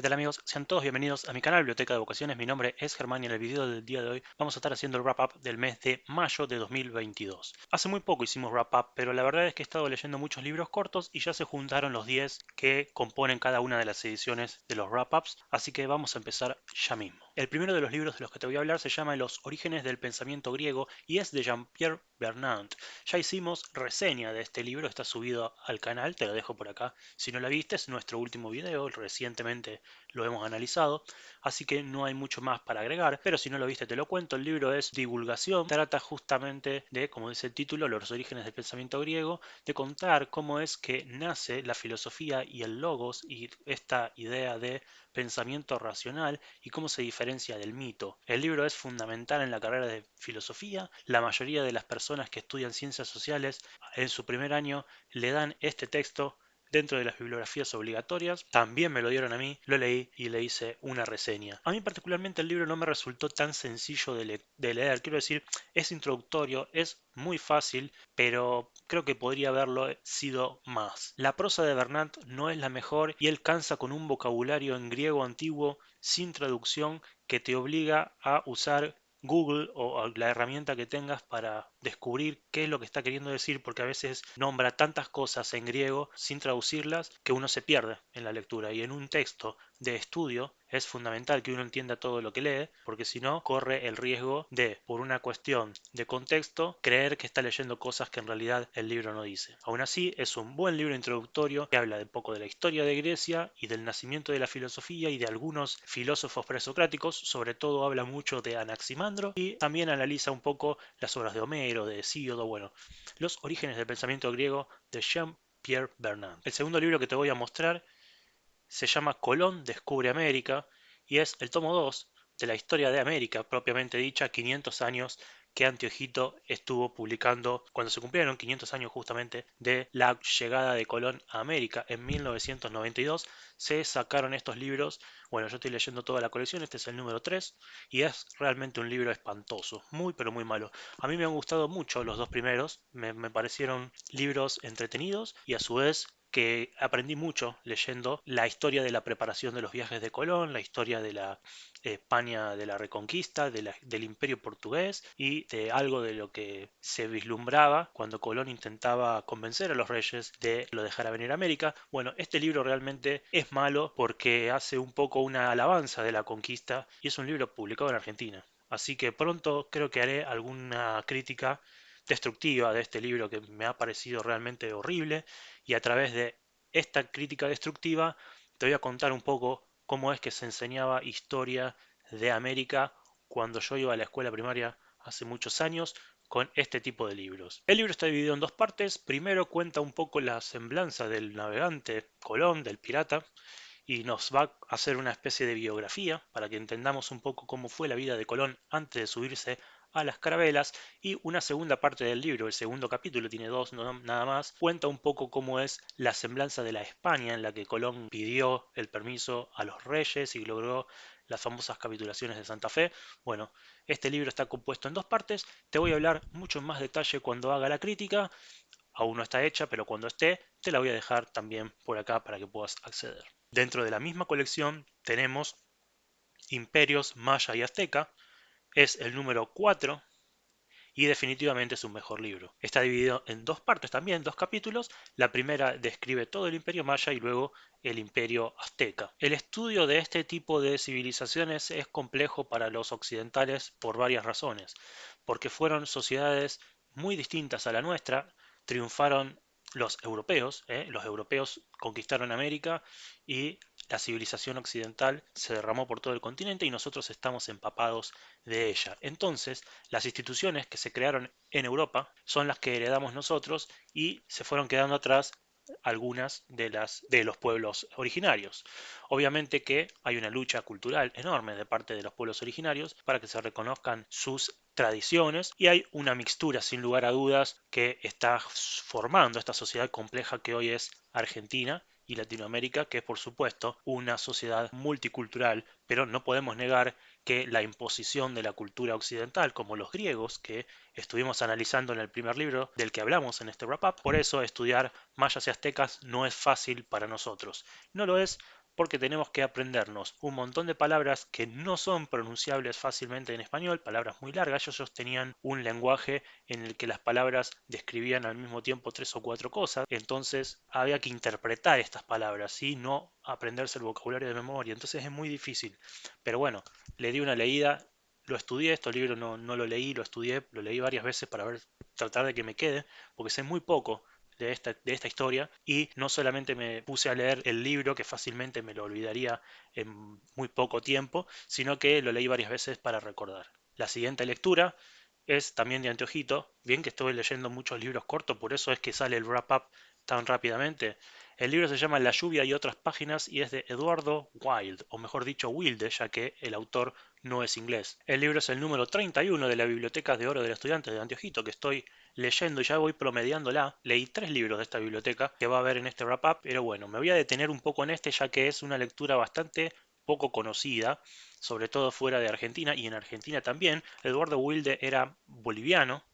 ¿Qué tal amigos? Sean todos bienvenidos a mi canal Biblioteca de Vocaciones. Mi nombre es Germán y en el video del día de hoy vamos a estar haciendo el wrap-up del mes de mayo de 2022. Hace muy poco hicimos wrap-up, pero la verdad es que he estado leyendo muchos libros cortos y ya se juntaron los 10 que componen cada una de las ediciones de los wrap-ups, así que vamos a empezar ya mismo. El primero de los libros de los que te voy a hablar se llama Los orígenes del pensamiento griego y es de Jean-Pierre Vernant. Ya hicimos reseña de este libro, está subido al canal, te lo dejo por acá. Si no la viste, es nuestro último video, recientemente lo hemos analizado, así que no hay mucho más para agregar, pero si no lo viste te lo cuento. El libro es divulgación, trata justamente de, como dice el título, los orígenes del pensamiento griego, de contar cómo es que nace la filosofía y el logos y esta idea de pensamiento racional y cómo se diferencia del mito. El libro es fundamental en la carrera de filosofía. La mayoría de las personas que estudian ciencias sociales en su primer año le dan este texto dentro de las bibliografías obligatorias. También me lo dieron a mí, lo leí y le hice una reseña. A mí particularmente el libro no me resultó tan sencillo de leer, quiero decir, es introductorio, es muy fácil, pero creo que podría haberlo sido más. La prosa de Bernat no es la mejor y él cansa con un vocabulario en griego antiguo sin traducción que te obliga a usar Google o la herramienta que tengas para descubrir qué es lo que está queriendo decir, porque a veces nombra tantas cosas en griego sin traducirlas que uno se pierde en la lectura. Y en un texto de estudio es fundamental que uno entienda todo lo que lee, porque si no corre el riesgo de, por una cuestión de contexto, creer que está leyendo cosas que en realidad el libro no dice. Aún así, es un buen libro introductorio que habla de poco de la historia de Grecia y del nacimiento de la filosofía y de algunos filósofos presocráticos. Sobre todo habla mucho de Anaximandro y también analiza un poco las obras de Homero, de Hesíodo, bueno, los orígenes del pensamiento griego de Jean-Pierre Vernant. El segundo libro que te voy a mostrar se llama Colón descubre América y es el tomo 2 de la historia de América, propiamente dicha, 500 años que Antiojito estuvo publicando cuando se cumplieron 500 años justamente de la llegada de Colón a América en 1992. Se sacaron estos libros, bueno, yo estoy leyendo toda la colección, este es el número 3 y es realmente un libro espantoso, muy pero muy malo. A mí me han gustado mucho los dos primeros, me parecieron libros entretenidos y a su vez que aprendí mucho leyendo la historia de la preparación de los viajes de Colón, la historia de la España de la Reconquista, del Imperio Portugués y de algo de lo que se vislumbraba cuando Colón intentaba convencer a los reyes de lo dejara venir a América. Bueno, este libro realmente es malo porque hace un poco una alabanza de la conquista y es un libro publicado en Argentina. Así que pronto creo que haré alguna crítica destructiva de este libro que me ha parecido realmente horrible y a través de esta crítica destructiva te voy a contar un poco cómo es que se enseñaba historia de América cuando yo iba a la escuela primaria hace muchos años con este tipo de libros. El libro está dividido en dos partes. Primero cuenta un poco la semblanza del navegante Colón, del pirata, y nos va a hacer una especie de biografía para que entendamos un poco cómo fue la vida de Colón antes de subirse a las carabelas. Y una segunda parte del libro, el segundo capítulo, tiene dos nada más, cuenta un poco cómo es la semblanza de la España en la que Colón pidió el permiso a los reyes y logró las famosas capitulaciones de Santa Fe. Bueno, este libro está compuesto en dos partes, te voy a hablar mucho en más detalle cuando haga la crítica. Aún no está hecha, pero cuando esté te la voy a dejar también por acá para que puedas acceder. Dentro de la misma colección tenemos Imperios Maya y Azteca, es el número 4 y definitivamente es un mejor libro. Está dividido en dos partes también, dos capítulos. La primera describe todo el Imperio Maya y luego el Imperio Azteca. El estudio de este tipo de civilizaciones es complejo para los occidentales por varias razones, porque fueron sociedades muy distintas a la nuestra, triunfaron los europeos conquistaron América y la civilización occidental se derramó por todo el continente y nosotros estamos empapados de ella. Entonces, las instituciones que se crearon en Europa son las que heredamos nosotros y se fueron quedando atrás algunas de los pueblos originarios. Obviamente que hay una lucha cultural enorme de parte de los pueblos originarios para que se reconozcan sus tradiciones y hay una mixtura sin lugar a dudas que está formando esta sociedad compleja que hoy es Argentina y Latinoamérica, que es por supuesto una sociedad multicultural, pero no podemos negar que la imposición de la cultura occidental, como los griegos, que estuvimos analizando en el primer libro del que hablamos en este wrap-up, por eso estudiar mayas y aztecas no es fácil para nosotros. No lo es porque tenemos que aprendernos un montón de palabras que no son pronunciables fácilmente en español, palabras muy largas. Ellos tenían un lenguaje en el que las palabras describían al mismo tiempo tres o cuatro cosas, entonces había que interpretar estas palabras y no aprenderse el vocabulario de memoria, entonces es muy difícil. Pero bueno, le di una leída, lo estudié, este libro no lo leí, lo estudié, lo leí varias veces para ver, tratar de que me quede, porque sé muy poco de esta historia, y no solamente me puse a leer el libro, que fácilmente me lo olvidaría en muy poco tiempo, sino que lo leí varias veces para recordar. La siguiente lectura es también de anteojito, bien que estuve leyendo muchos libros cortos, por eso es que sale el wrap-up tan rápidamente. El libro se llama La lluvia y otras páginas y es de Eduardo Wilde, o mejor dicho Wilde, ya que el autor no es inglés. El libro es el número 31 de la Biblioteca de Oro del Estudiante de Anteojito, que estoy leyendo y ya voy promediándola. Leí 3 libros de esta biblioteca que va a haber en este wrap-up, pero bueno, me voy a detener un poco en este ya que es una lectura bastante poco conocida, sobre todo fuera de Argentina y en Argentina también. Eduardo Wilde era boliviano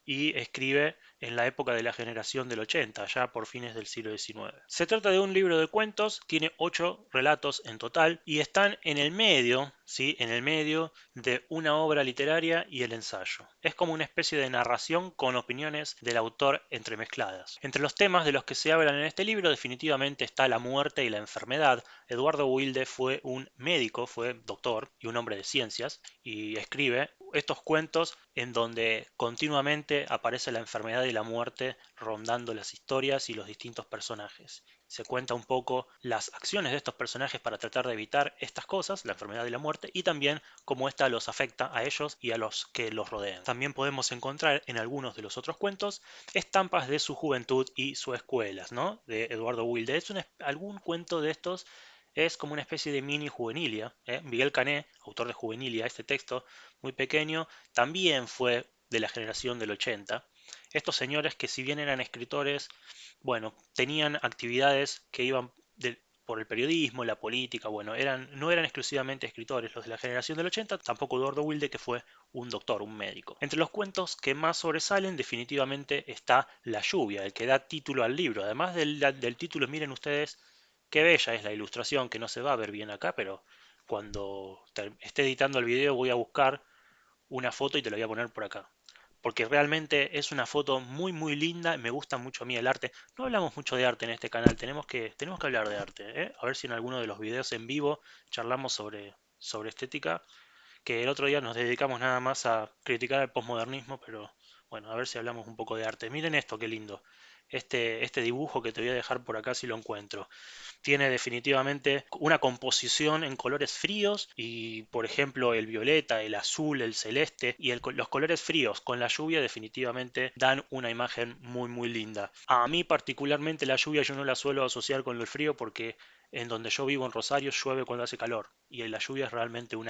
y escribe en la época de la generación del 80, ya por fines del siglo XIX. Se trata de un libro de cuentos, tiene 8 relatos en total y están en el medio, ¿sí? En el medio de una obra literaria y el ensayo. Es como una especie de narración con opiniones del autor entremezcladas. Entre los temas de los que se hablan en este libro definitivamente está la muerte y la enfermedad. Eduardo Wilde fue un médico, fue doctor y un hombre de ciencias y escribe estos cuentos en donde continuamente aparece la enfermedad y la muerte rondando las historias y los distintos personajes. Se cuenta un poco las acciones de estos personajes para tratar de evitar estas cosas, la enfermedad y la muerte, y también cómo ésta los afecta a ellos y a los que los rodean. También podemos encontrar en algunos de los otros cuentos estampas de su juventud y su escuelas, ¿no? De Eduardo Wilde. Algún cuento de estos es como una especie de mini juvenilia. Miguel Cané, autor de Juvenilia, este texto muy pequeño, también fue de la generación del 80. Estos señores que si bien eran escritores, bueno, tenían actividades que iban por el periodismo, la política, bueno, no eran exclusivamente escritores los de la generación del 80, tampoco Eduardo Wilde, que fue un doctor, un médico. Entre los cuentos que más sobresalen definitivamente está La lluvia, el que da título al libro. Además del título, miren ustedes qué bella es la ilustración, que no se va a ver bien acá, pero cuando esté editando el video voy a buscar una foto y te la voy a poner por acá. Porque realmente es una foto muy muy linda, me gusta mucho a mí el arte. No hablamos mucho de arte en este canal, tenemos que hablar de arte, ¿eh? A ver si en alguno de los videos en vivo charlamos sobre estética, que el otro día nos dedicamos nada más a criticar el posmodernismo, pero bueno, a ver si hablamos un poco de arte. Miren esto, qué lindo. Este dibujo que te voy a dejar por acá si lo encuentro. Tiene definitivamente una composición en colores fríos y, por ejemplo, el violeta, el azul, el celeste y los colores fríos con la lluvia definitivamente dan una imagen muy muy linda. A mí particularmente la lluvia yo no la suelo asociar con el frío porque en donde yo vivo en Rosario llueve cuando hace calor y la lluvia es realmente un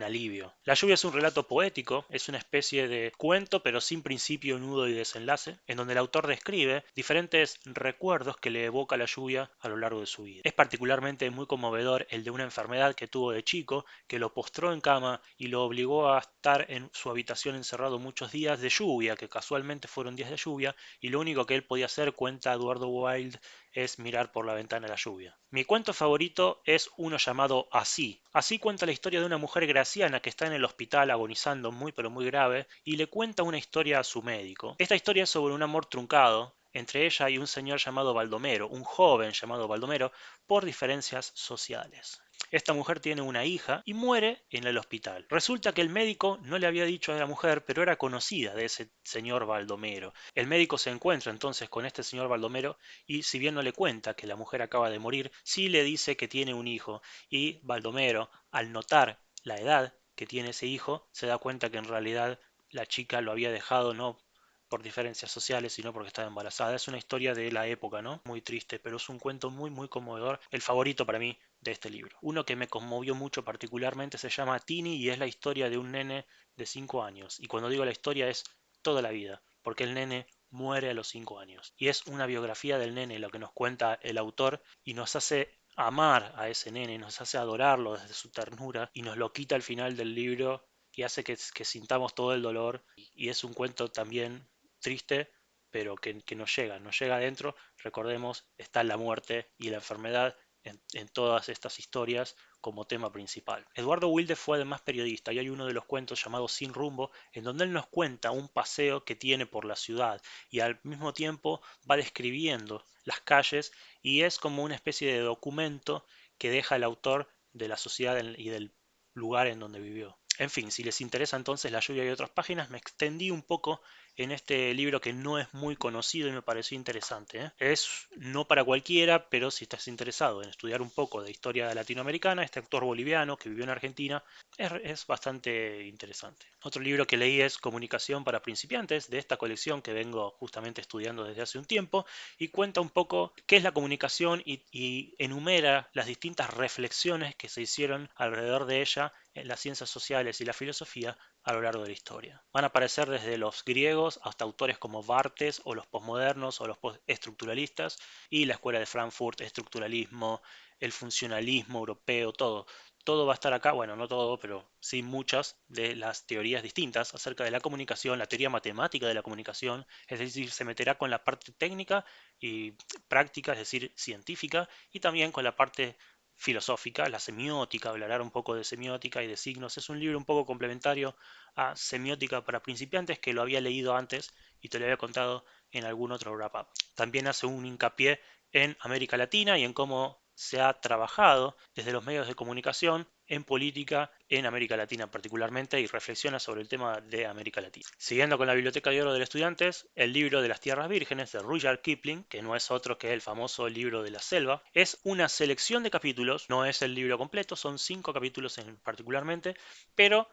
alivio. La lluvia es un relato poético, es una especie de cuento pero sin principio, nudo y desenlace, en donde el autor describe diferentes recuerdos que le evoca la lluvia a lo largo de su vida. Es particularmente muy conmovedor el de una enfermedad que tuvo de chico, que lo postró en cama y lo obligó a estar en su habitación encerrado muchos días de lluvia, que casualmente fueron días de lluvia, y lo único que él podía hacer, cuenta Eduardo Wilde, es mirar por la ventana la lluvia. Mi cuento favorito es uno llamado Así. Así cuenta la historia de una mujer graciana que está en el hospital agonizando muy pero muy grave y le cuenta una historia a su médico. Esta historia es sobre un amor truncado entre ella y un señor llamado Baldomero, un joven llamado Baldomero, por diferencias sociales. Esta mujer tiene una hija y muere en el hospital. Resulta que el médico no le había dicho a la mujer, pero era conocida de ese señor Baldomero. El médico se encuentra entonces con este señor Baldomero y si bien no le cuenta que la mujer acaba de morir, sí le dice que tiene un hijo y Baldomero, al notar la edad que tiene ese hijo, se da cuenta que en realidad la chica lo había dejado no por diferencias sociales, sino porque estaba embarazada. Es una historia de la época, ¿no? Muy triste, pero es un cuento muy, muy conmovedor. El favorito para mí de este libro. Uno que me conmovió mucho particularmente se llama Tini y es la historia de un nene de 5 años. Y cuando digo la historia es toda la vida, porque el nene muere a los 5 años. Y es una biografía del nene lo que nos cuenta el autor y nos hace amar a ese nene, nos hace adorarlo desde su ternura y nos lo quita al final del libro y hace que sintamos todo el dolor. Y es un cuento también triste, pero que nos llega adentro. Recordemos, está la muerte y la enfermedad en todas estas historias como tema principal. Eduardo Wilde fue además periodista y hay uno de los cuentos llamado Sin Rumbo, en donde él nos cuenta un paseo que tiene por la ciudad y al mismo tiempo va describiendo las calles y es como una especie de documento que deja el autor de la sociedad y del lugar en donde vivió. En fin, si les interesa entonces La lluvia y otras páginas, me extendí un poco en este libro que no es muy conocido y me pareció interesante, ¿eh? Es no para cualquiera, pero si estás interesado en estudiar un poco de historia latinoamericana, este actor boliviano que vivió en Argentina es bastante interesante. Otro libro que leí es Comunicación para principiantes, de esta colección que vengo justamente estudiando desde hace un tiempo, y cuenta un poco qué es la comunicación y enumera las distintas reflexiones que se hicieron alrededor de ella en las ciencias sociales y la filosofía a lo largo de la historia. Van a aparecer desde los griegos hasta autores como Barthes o los posmodernos o los postestructuralistas y la escuela de Frankfurt, estructuralismo, el funcionalismo europeo, todo. Todo va a estar acá, bueno, no todo, pero sí muchas de las teorías distintas acerca de la comunicación, la teoría matemática de la comunicación, es decir, se meterá con la parte técnica y práctica, es decir, científica, y también con la parte filosófica, la semiótica, hablará un poco de semiótica y de signos. Es un libro un poco complementario a Semiótica para principiantes que lo había leído antes y te lo había contado en algún otro wrap-up. También hace un hincapié en América Latina y en cómo se ha trabajado desde los medios de comunicación en política en América Latina particularmente y reflexiona sobre el tema de América Latina. Siguiendo con la Biblioteca de Oro de los Estudiantes, el libro de las Tierras Vírgenes de Rudyard Kipling, que no es otro que el famoso libro de la selva, es una selección de capítulos, no es el libro completo, son 5 capítulos particularmente, pero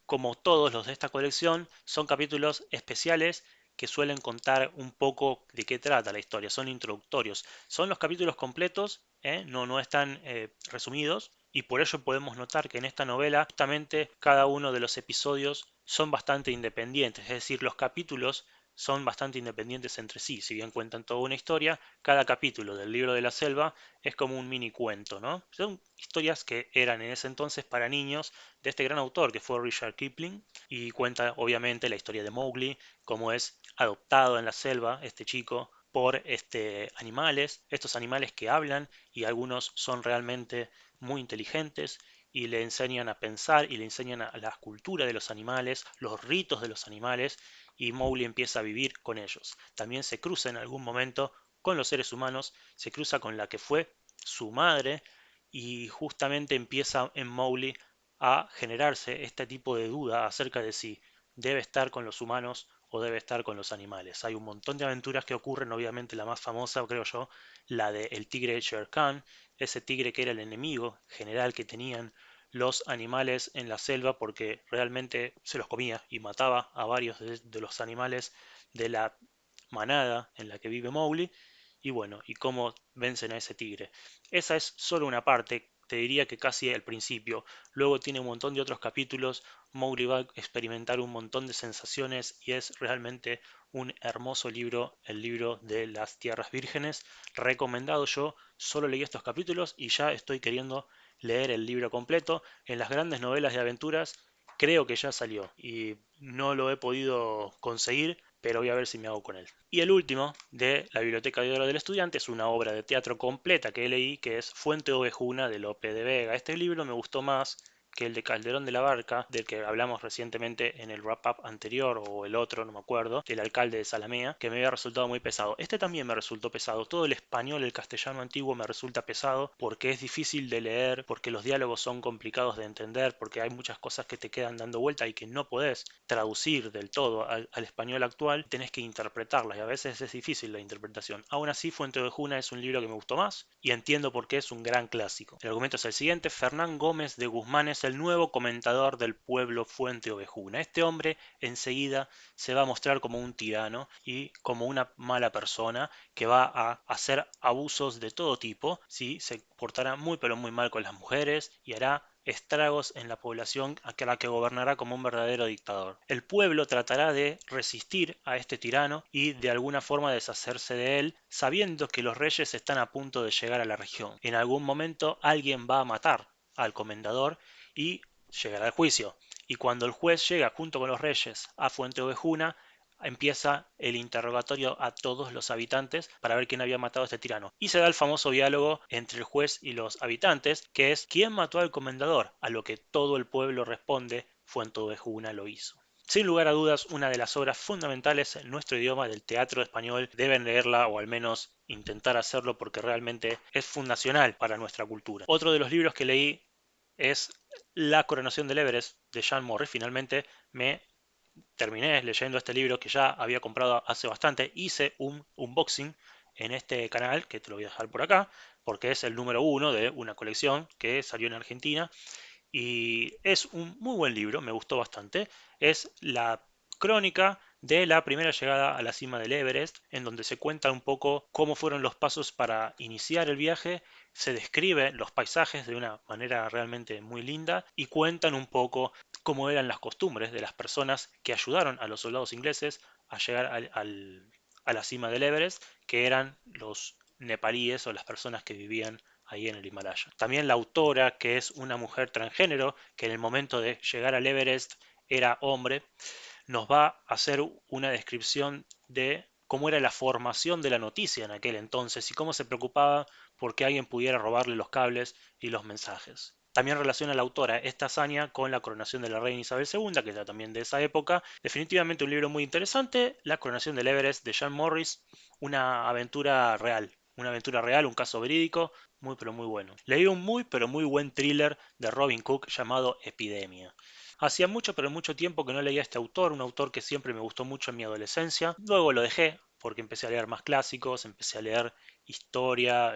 como todos los de esta colección, son capítulos especiales que suelen contar un poco de qué trata la historia, son introductorios. Son los capítulos completos, no están resumidos, y por ello podemos notar que en esta novela justamente cada uno de los episodios son bastante independientes, es decir, los capítulos son bastante independientes entre sí, si bien cuentan toda una historia, cada capítulo del libro de la selva es como un mini cuento, ¿no? Son historias que eran en ese entonces para niños de este gran autor que fue Rudyard Kipling y cuenta obviamente la historia de Mowgli, cómo es adoptado en la selva este chico por animales, estos animales que hablan y algunos son realmente muy inteligentes y le enseñan a pensar y le enseñan a la cultura de los animales, los ritos de los animales y Mowgli empieza a vivir con ellos. También se cruza en algún momento con los seres humanos, se cruza con la que fue su madre y justamente empieza en Mowgli a generarse este tipo de duda acerca de si debe estar con los humanos o debe estar con los animales. Hay un montón de aventuras que ocurren, obviamente la más famosa, creo yo, la de el tigre Shere Khan, ese tigre que era el enemigo general que tenían los animales en la selva porque realmente se los comía y mataba a varios de los animales de la manada en la que vive Mowgli y bueno, y cómo vencen a ese tigre. Esa es solo una parte, te diría que casi al principio. Luego tiene un montón de otros capítulos. Mowgli va a experimentar un montón de sensaciones y es realmente un hermoso libro, el libro de las Tierras Vírgenes. Recomendado yo, solo leí estos capítulos y ya estoy queriendo leer el libro completo. En las grandes novelas de aventuras creo que ya salió y no lo he podido conseguir, pero voy a ver si me hago con él. Y el último de la Biblioteca de Oro del Estudiante es una obra de teatro completa que leí, que es Fuente Ovejuna de Lope de Vega. Este libro me gustó más que el de Calderón de la Barca, del que hablamos recientemente en el wrap-up anterior o el otro, no me acuerdo, del alcalde de Zalamea, que me había resultado muy pesado. Este también me resultó pesado. Todo el español, el castellano antiguo me resulta pesado porque es difícil de leer, porque los diálogos son complicados de entender, porque hay muchas cosas que te quedan dando vuelta y que no podés traducir del todo al español actual, tenés que interpretarlas y a veces es difícil la interpretación. Aún así, Fuente Ovejuna es un libro que me gustó más y entiendo por qué es un gran clásico. El argumento es el siguiente: Fernán Gómez de Guzmán es el nuevo comentador del pueblo Fuente Ovejuna. Este hombre enseguida se va a mostrar como un tirano y como una mala persona que va a hacer abusos de todo tipo, ¿sí? Se portará muy pero muy mal con las mujeres y hará estragos en la población a la que gobernará como un verdadero dictador. El pueblo tratará de resistir a este tirano y de alguna forma deshacerse de él, sabiendo que los reyes están a punto de llegar a la región. En algún momento alguien va a matar al comendador y llegará al juicio. Y cuando el juez llega junto con los reyes a Fuente Ovejuna, empieza el interrogatorio a todos los habitantes para ver quién había matado a este tirano. Y se da el famoso diálogo entre el juez y los habitantes, que es ¿quién mató al comendador? A lo que todo el pueblo responde, Fuenteovejuna lo hizo. Sin lugar a dudas, una de las obras fundamentales en nuestro idioma del teatro español. Deben leerla o al menos intentar hacerlo porque realmente es fundacional para nuestra cultura. Otro de los libros que leí es La coronación del Everest de Jean Morris. Finalmente me terminé leyendo este libro que ya había comprado hace bastante. Hice un unboxing en este canal, que te lo voy a dejar por acá, porque es el número uno de una colección que salió en Argentina. Y es un muy buen libro, me gustó bastante. Es la crónica de la primera llegada a la cima del Everest, en donde se cuenta un poco cómo fueron los pasos para iniciar el viaje, se describen los paisajes de una manera realmente muy linda y cuentan un poco cómo eran las costumbres de las personas que ayudaron a los soldados ingleses a llegar a la cima del Everest, que eran los nepalíes o las personas que vivían ahí en el Himalaya. También la autora, que es una mujer transgénero, que en el momento de llegar al Everest era hombre, nos va a hacer una descripción de cómo era la formación de la noticia en aquel entonces y cómo se preocupaba por que alguien pudiera robarle los cables y los mensajes. También relaciona la autora esta hazaña con la coronación de la reina Isabel II, que era también de esa época. Definitivamente un libro muy interesante, La coronación del Everest de Jean Morris, una aventura real, un caso verídico, muy pero muy bueno. Leí un muy pero muy buen thriller de Robin Cook llamado Epidemia. Hacía mucho, pero mucho tiempo que no leía a este autor, un autor que siempre me gustó mucho en mi adolescencia. Luego lo dejé porque empecé a leer más clásicos, empecé a leer historia,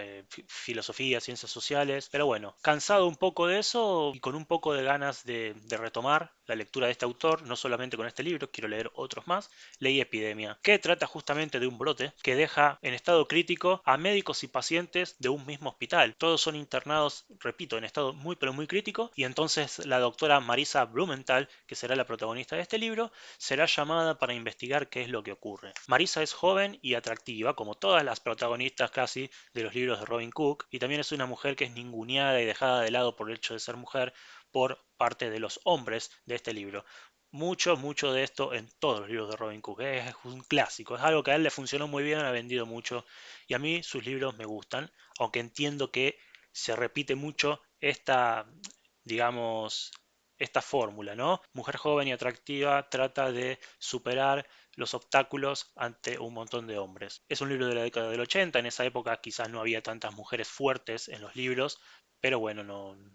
filosofía, ciencias sociales. Pero bueno, cansado un poco de eso y con un poco de ganas de retomar la lectura de este autor, no solamente con este libro, quiero leer otros más, leí Epidemia, que trata justamente de un brote que deja en estado crítico a médicos y pacientes de un mismo hospital. Todos son internados, repito, en estado muy pero muy crítico, y entonces la doctora Marisa Blumenthal, que será la protagonista de este libro, será llamada para investigar qué es lo que ocurre. Marisa es joven y atractiva, como todas las protagonistas casi de los libros de Robin Cook, y también es una mujer que es ninguneada y dejada de lado por el hecho de ser mujer por parte de los hombres de este libro. Mucho de esto en todos los libros de Robin Cook. Es un clásico, es algo que a él le funcionó muy bien, ha vendido mucho y a mí sus libros me gustan, aunque entiendo que se repite mucho esta, digamos, esta fórmula, ¿no? Mujer joven y atractiva trata de superar los obstáculos ante un montón de hombres. Es un libro de la década del 80, en esa época quizás no había tantas mujeres fuertes en los libros, pero bueno,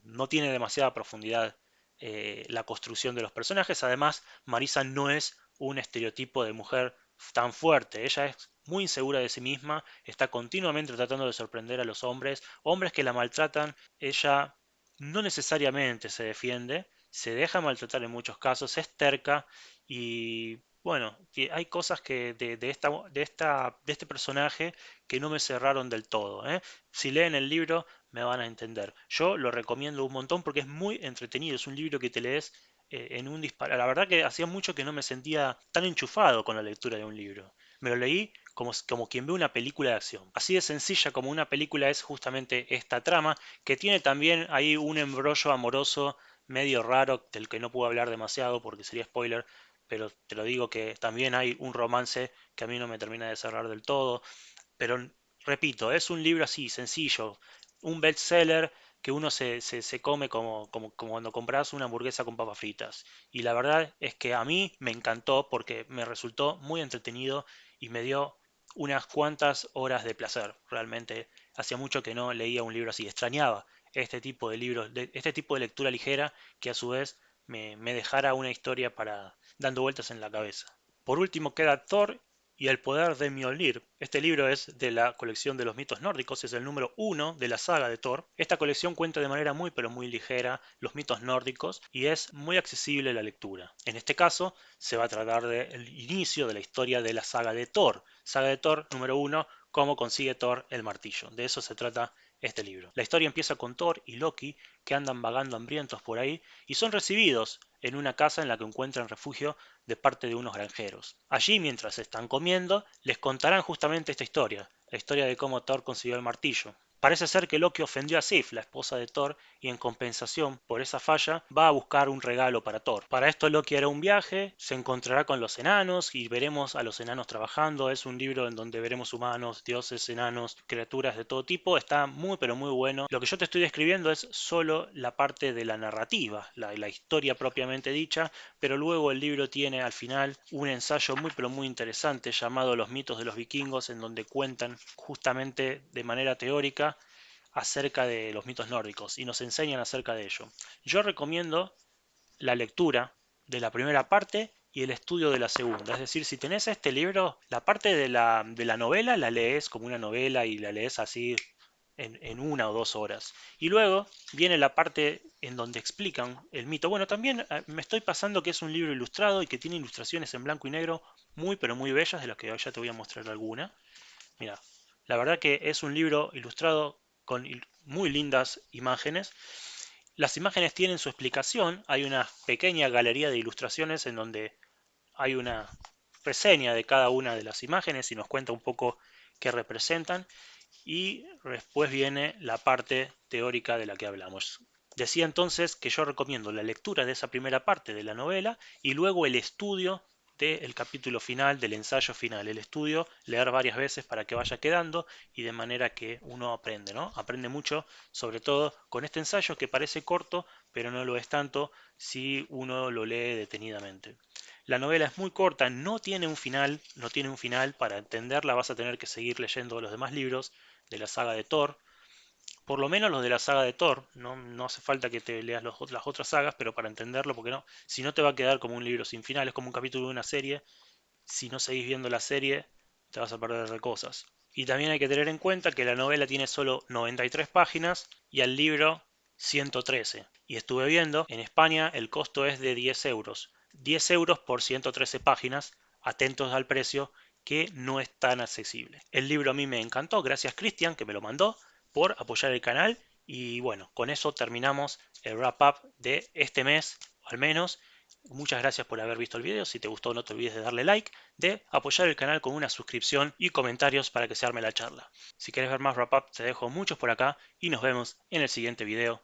no tiene demasiada profundidad la construcción de los personajes. Además, Marisa no es un estereotipo de mujer tan fuerte. Ella es muy insegura de sí misma, está continuamente tratando de sorprender a los hombres, hombres que la maltratan. Ella no necesariamente se defiende, se deja maltratar en muchos casos, es terca y bueno, hay cosas que de este personaje que no me cerraron del todo, ¿eh? Si leen el libro me van a entender. Yo lo recomiendo un montón porque es muy entretenido, es un libro que te lees en un disparo. La verdad que hacía mucho que no me sentía tan enchufado con la lectura de un libro. Me lo leí como quien ve una película de acción. Así de sencilla como una película es justamente esta trama, que tiene también ahí un embrollo amoroso medio raro, del que no puedo hablar demasiado porque sería spoiler, pero te lo digo que también hay un romance que a mí no me termina de cerrar del todo. Pero repito, es un libro así, sencillo, un bestseller que uno se come como cuando compras una hamburguesa con papas fritas. Y la verdad es que a mí me encantó porque me resultó muy entretenido y me dio unas cuantas horas de placer. Realmente hacía mucho que no leía un libro así. Extrañaba este tipo de libros, este tipo de lectura ligera que a su vez me dejara una historia para dando vueltas en la cabeza. Por último queda Thor y el poder de Mjolnir. Este libro es de la colección de los mitos nórdicos, es el número uno de la saga de Thor. Esta colección cuenta de manera muy pero muy ligera los mitos nórdicos y es muy accesible la lectura. En este caso se va a tratar del inicio de la historia de la saga de Thor. Saga de Thor número uno, cómo consigue Thor el martillo. De eso se trata este libro. La historia empieza con Thor y Loki que andan vagando hambrientos por ahí y son recibidos en una casa en la que encuentran refugio de parte de unos granjeros. Allí, mientras están comiendo, les contarán justamente esta historia, la historia de cómo Thor consiguió el martillo. Parece ser que Loki ofendió a Sif, la esposa de Thor, y en compensación por esa falla va a buscar un regalo para Thor. Para esto Loki hará un viaje, se encontrará con los enanos y veremos a los enanos trabajando. Es un libro en donde veremos humanos, dioses, enanos, criaturas de todo tipo. Está muy pero muy bueno. Lo que yo te estoy describiendo es solo la parte de la narrativa, la historia propiamente dicha, pero luego el libro tiene al final un ensayo muy pero muy interesante llamado Los mitos de los vikingos, en donde cuentan justamente de manera teórica acerca de los mitos nórdicos y nos enseñan acerca de ello. Yo recomiendo la lectura de la primera parte y el estudio de la segunda. Es decir, si tenés este libro, la parte de la novela la lees como una novela y la lees así en 1 o 2 horas. Y luego viene la parte en donde explican el mito. Bueno, también me estoy pasando que es un libro ilustrado y que tiene ilustraciones en blanco y negro muy pero muy bellas, de las que ya te voy a mostrar alguna. Mira, la verdad que es un libro ilustrado con muy lindas imágenes. Las imágenes tienen su explicación. Hay una pequeña galería de ilustraciones en donde hay una reseña de cada una de las imágenes y nos cuenta un poco qué representan. Y después viene la parte teórica de la que hablamos. Decía entonces que yo recomiendo la lectura de esa primera parte de la novela y luego el estudio del capítulo final, del ensayo final. El estudio, leer varias veces para que vaya quedando y de manera que uno aprende, ¿no? Aprende mucho, sobre todo con este ensayo que parece corto, pero no lo es tanto si uno lo lee detenidamente. La novela es muy corta, no tiene un final, no tiene un final. Para entenderla vas a tener que seguir leyendo los demás libros de la saga de Thor, por lo menos los de la saga de Thor. No hace falta que te leas las otras sagas, pero para entenderlo, porque no, si no te va a quedar como un libro sin final, es como un capítulo de una serie. Si no seguís viendo la serie, te vas a perder de cosas. Y también hay que tener en cuenta que la novela tiene solo 93 páginas y el libro 113. Y estuve viendo, en España el costo es de 10 euros. 10 euros por 113 páginas, atentos al precio, que no es tan accesible. El libro a mí me encantó, gracias Cristian, que me lo mandó, por apoyar el canal. Y bueno, con eso terminamos el wrap up de este mes, al menos. Muchas gracias por haber visto el video. Si te gustó, no te olvides de darle like, de apoyar el canal con una suscripción y comentarios para que se arme la charla. Si quieres ver más wrap up, te dejo muchos por acá y nos vemos en el siguiente video.